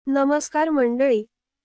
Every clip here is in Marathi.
नमस्कार मंडळी,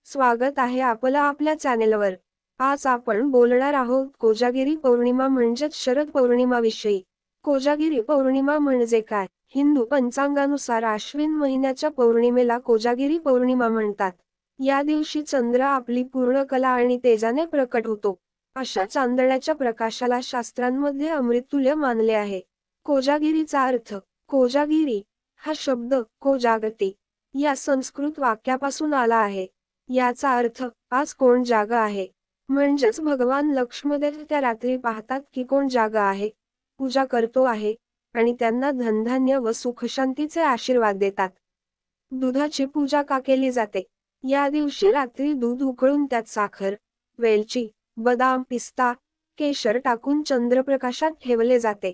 स्वागत आहे आपलं आपल्या चॅनेलवर। आज आपण बोलणार आहोत कोजागिरी पौर्णिमा म्हणजेच शरद पौर्णिमाविषयी। कोजागिरी पौर्णिमा म्हणजे काय? हिंदू पंचांगानुसार आश्विन महिन्याच्या पौर्णिमेला कोजागिरी पौर्णिमा म्हणतात। या दिवशी चंद्र आपली पूर्ण कला आणि तेजाने प्रकट होतो। अशा चांदण्याच्या प्रकाशाला शास्त्रांमध्ये अमृततुल्य मानले आहे। कोजागिरीचा अर्थ, कोजागिरी हा शब्द कोजागती या संस्कृत वाक्यापासून आला आहे। याचा अर्थ आज कोण जागा आहे, म्हणजेच भगवान लक्ष्मदेव त्या रात्री पाहतात की कोण जागा आहे, पूजा करतो आहे आणि त्यांना धनधान्य व सुखशांतीचे आशीर्वाद देतात। दुधाची पूजा का केली जाते? या दिवशी रात्री दूध उकळून त्यात साखर, वेलची, बदाम, पिस्ता, केशर टाकून चंद्रप्रकाशात ठेवले जाते।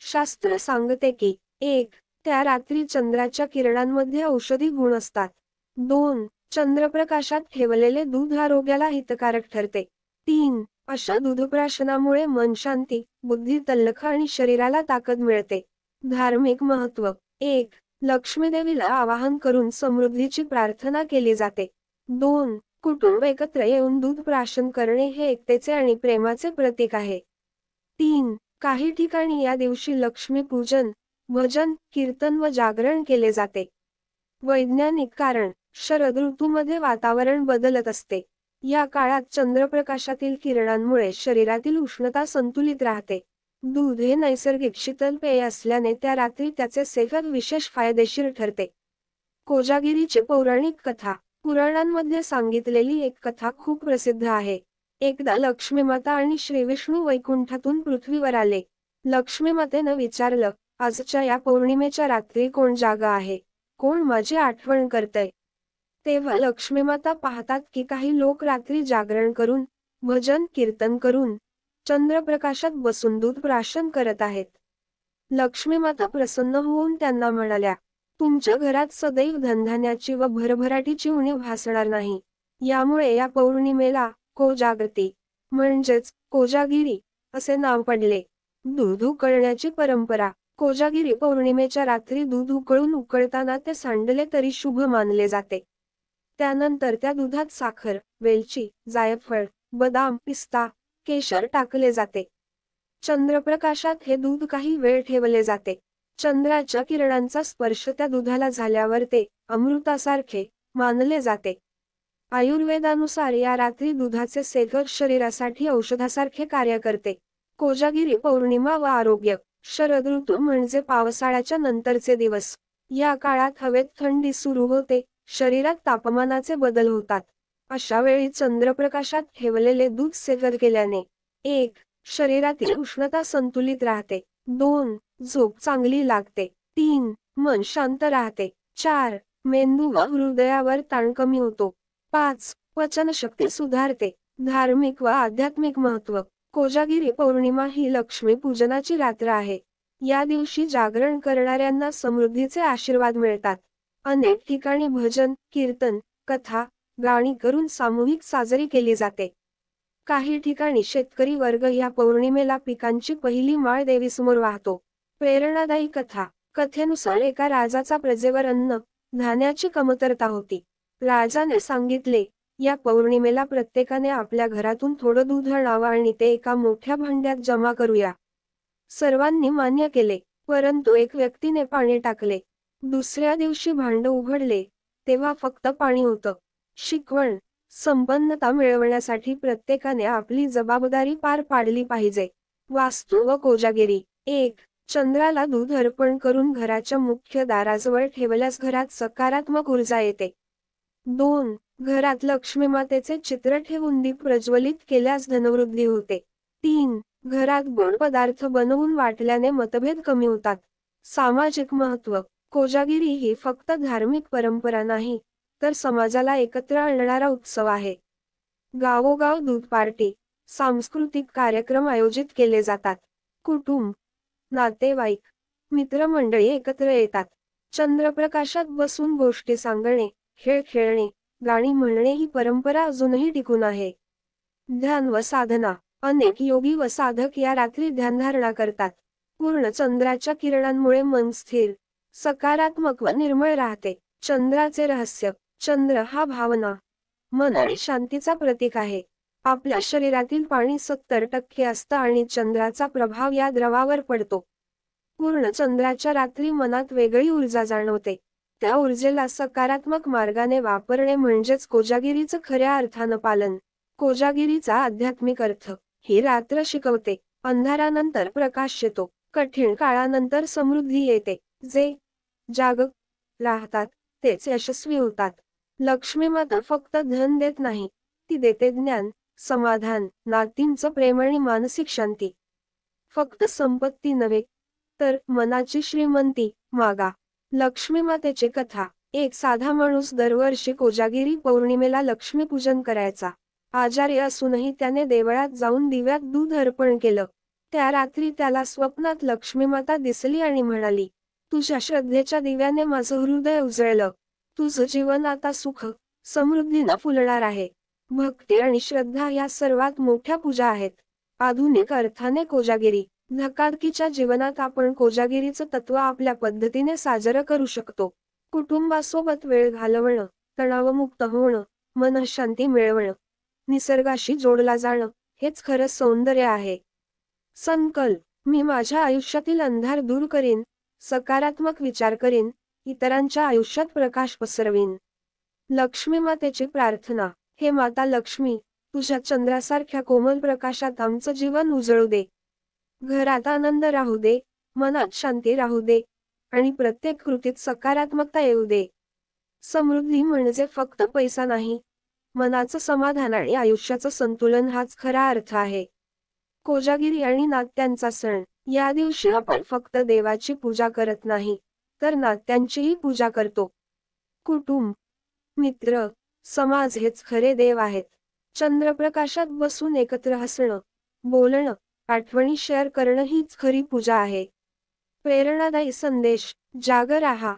शास्त्र सांगते की 1. त्या रात्री चंद्राच्या किरणांमध्ये औषधी गुण असतात। 2. चंद्रप्रकाशात ठेवलेले दूध आरोग्याला हितकारक ठरते। 3. अशा दूधप्राशनामुळे मन शांती, बुद्धी तल्लख आणि शरीराला ताकद मिळते। धार्मिक महत्त्व 1. लक्ष्मीदेवीला आवाहन करून समृद्धीची प्रार्थना केली जाते। 2. कुटुंब एकत्र येऊन दूध प्राशन करणे हे एकतेचे आणि प्रेमाचे प्रतीक आहे। 3. काही ठिकाणी या दिवशी लक्ष्मी पूजन, भजन, कीर्तन व जागरण केले जाते। वैज्ञानिक कारण, शरद ऋतूमध्ये वातावरण बदलत असते। या काळात चंद्रप्रकाशातील किरणांमुळे शरीरातील उष्णता संतुलित राहते। दूध हे नैसर्गिक शीतल पेय असल्याने त्या रात्री त्याचे सेवन विशेष फायदेशीर ठरते। कोजागिरीची पौराणिक कथा, पुराणांमध्ये सांगितलेली एक कथा खूप प्रसिद्ध आहे। एकदा लक्ष्मीमाता आणि श्रीविष्णू वैकुंठातून पृथ्वीवर आले। लक्ष्मीमातेनं विचारलं, आजच्या या पौर्णिमेच्या रात्री कोण जागा आहे, कोण माझी आठवण करतय? तेव्हा लक्ष्मीमाता पाहतात की काही लोक रात्री जागरण करून, भजन कीर्तन करून, चंद्रप्रकाशात बसून दूध प्राशन करत आहेत। लक्ष्मीमाता प्रसन्न होऊन त्यांना म्हणाल्या, तुमच्या घरात सदैव धनधान्याची व भरभराटीची उणीव भासणार नाही। यामुळे या पौर्णिमेला कोजागती म्हणजेच कोजागिरी असे नाव पडले। दूध उकळण्याची परंपरा, कोजागिरी पौर्णिमेच्या रात्री दूध उकळताना ते सांडले तरी शुभ मानले जाते। त्यानंतर त्या दुधात साखर, वेलची, जायफळ, बदाम, पिस्ता, केशर टाकले जाते। चंद्रप्रकाशात हे दूध काही वेळ ठेवले जाते। चंद्राच्या किरणांचा स्पर्श त्या दुधाला झाल्यावर ते अमृतासारखे मानले जाते। आयुर्वेदानुसार या रात्री दुधाचे सेवन शरीरासाठी औषधासारखे कार्य करते। कोजागिरी पौर्णिमा व आरोग्य, शरद ऋतू म्हणजे पावसाळ्याच्या नंतरचे दिवस। या काळात हवेत थंडी सुरू होते, शरीरात तापमानाचे बदल होतात। अशा वेळी चंद्रप्रकाशात ठेवलेले दूध सेवन केल्याने 1. शरीरातील उष्णता संतुलित राहते। 2. झोप चांगली लागते। 3. मन शांत राहते। 4. मेंदू व हृदयावर ताण कमी होतो। 5. पचनशक्ती सुधारते। धार्मिक व आध्यात्मिक महत्त्व, कोजागिरी पौर्णिमा ही लक्ष्मी पूजनाची रात्र आहे। या दिवशी जागरण करणाऱ्यांना समृद्धीचे आशीर्वाद मिळतात। अनेक ठिकाणी भजन, कीर्तन, कथा, गाणी करून सामूहिक साजरी केली जाते। काही ठिकाणी शेतकरी वर्ग या पौर्णिमेला पिकांची पहिली माळ देवीसमोर वाहतो। प्रेरणादायी कथा, कथेनुसार एका राजाचा प्रजेवर अन्न, धान्याची कमतरता होती। राजाने सांगितले, या पौर्णिमेला प्रत्येकाने आपल्या घरातून थोडं दूध आणावं आणि ते एका मोठ्या भांड्यात जमा करूया। सर्वांनी मान्य केले, परंतु एक व्यक्तीने पाणी टाकले। दुसऱ्या दिवशी भांड उघडले, तेव्हा फक्त पाणी होतं। शिकवण, संपन्नता मिळवण्यासाठी प्रत्येकाने आपली जबाबदारी पार पाडली पाहिजे। वास्तू व कोजागिरी 1. चंद्राला दूध अर्पण करून घराच्या मुख्य दाराजवळ ठेवल्यास घरात सकारात्मक ऊर्जा येते। 2. घरात लक्ष्मीमातेचे चित्र ठेवून दीप प्रज्वलित केल्यास धनवृद्धी होते। 3. घरात गोड पदार्थ बनवून वाटल्याने मतभेद कमी होतात। सामाजिक महत्त्व, कोजागिरी ही फक्त धार्मिक परंपरा नाही, तर समाजाला एकत्र आणणारा उत्सव आहे। गावोगाव दूध पार्टी, सांस्कृतिक कार्यक्रम आयोजित केले जातात। कुटुंब, नातेवाईक, मित्रमंडळी एकत्र येतात। चंद्रप्रकाशात बसून गोष्टी सांगणे, खेळ खेळणे, गाणी म्हणणे ही परंपरा अजूनही टिकून आहे। ध्यान व साधना, अनेक योगी व साधक या रात्री ध्यानधारणा करतात। पूर्ण चंद्राच्या किरणांमुळे मन स्थिर, सकारात्मक व निर्मळ राहते। चंद्राचे रहस्य, चंद्र हा भावना, मन आणि शांतीचा प्रतीक आहे. आपल्या शरीरातील पाणी 70% असतं आणि चंद्राचा प्रभाव या द्रवावर पडतो. पूर्ण चंद्राच्या रात्री मनात वेगळी ऊर्जा जाणवते. त्या ऊर्जेला सकारात्मक मार्गाने वापरणे म्हणजेच कोजागिरीचं खऱ्या अर्थानं पालन. कोजागिरीचा आध्यात्मिक अर्थ. ही रात्र शिकवते. अंधारानंतर प्रकाश येतो. कठीण काळानंतर समृद्धी येते. जे जाग राहतात तेच यशस्वी होतात. लक्ष्मी माता फक्त धन देत नाही, ती देते ज्ञान, समाधान, नातींचं प्रेम आणि मानसिक शांती. फक्त संपत्ती नव्हे, तर मनाची श्रीमंती मागा. लक्ष्मी मातेची कथा. एक साधा माणूस दरवर्षी कोजागिरी पौर्णिमेला लक्ष्मीपूजन करायचा. आजारी असूनही त्याने देवळात जाऊन दिव्यात दूध अर्पण केलं. त्या रात्री त्याला स्वप्नात लक्ष्मी माता दिसली आणि म्हणाली, तुझ्या श्रद्धेच्या दिव्याने माझं हृदय उजळलं. तुझं जीवन आता सुख, समृद्धीनं फुलणार आहे. भक्ती आणि श्रद्धा या सर्वात मोठ्या पूजा आहेत. आधुनिक अर्थाने कोजागिरी. धकाधकीच्या जीवनात आपण कोजागिरीचं तत्व आपल्या पद्धतीने साजरं करू शकतो. कुटुंबासोबत वेळ घालवणं, तणावमुक्त होणं, मनःशांती मिळवणं, निसर्गाशी जोडला जाणं, हेच खरं सौंदर्य आहे. संकल्प. मी माझ्या आयुष्यातील अंधार दूर करीन, सकारात्मक विचार करीन, इतरांच्या आयुष्यात प्रकाश पसरवीन. लक्ष्मी मातेची प्रार्थना. हे माता लक्ष्मी, तुझ्या चंद्रासारख्या कोमल प्रकाशात आमचं जीवन उजळू दे. घरात आनंद राहू दे, मनात शांती राहू दे, आणि प्रत्येक कृतीत सकारात्मकता येऊ दे. समृद्धी म्हणजे फक्त पैसा नाही, मनाचं समाधान आणि आयुष्याचं संतुलन हाच खरा अर्थ आहे. कोजागिरी आणि नात्यांचा सण. या दिवशी आपण फक्त देवाची पूजा करत नाही, तर नात्यांचीही पूजा करतो. कुटुंब, मित्र, समाज हेच खरे देव आहेत. चंद्रप्रकाशात बसून एकत्र हसणं, बोलणं, आठवणी शेअर करणं हीच खरी पूजा आहे. प्रेरणादायी संदेश. जाग राहा,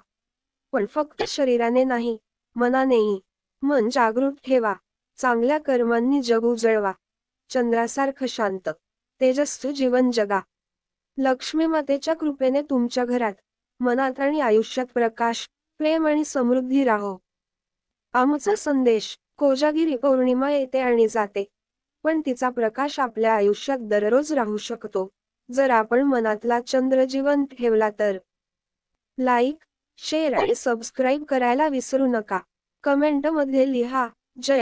पण फक्त शरीराने नाही, मनानेही. मन जागृत ठेवा, चांगल्या कर्मांनी जग उजळवा. चंद्रासारखं शांत, तेजस्वी जीवन जगा. लक्ष्मी मातेच्या कृपेने तुमच्या घरात, मनात आणि आयुष्यात प्रकाश, प्रेम आणि समृद्धी राहो. आमचा संदेश. कोजागिरी पौर्णिमा येते आणि जाते, पण तिचा प्रकाश आपल्या आयुष्यात दररोज राहू शकतो, जर आपण मनातला चंद्र जिवंत ठेवला तर. लाईक, शेअर आणि सबस्क्राईब करायला विसरू नका. कमेंटमध्ये लिहा, जय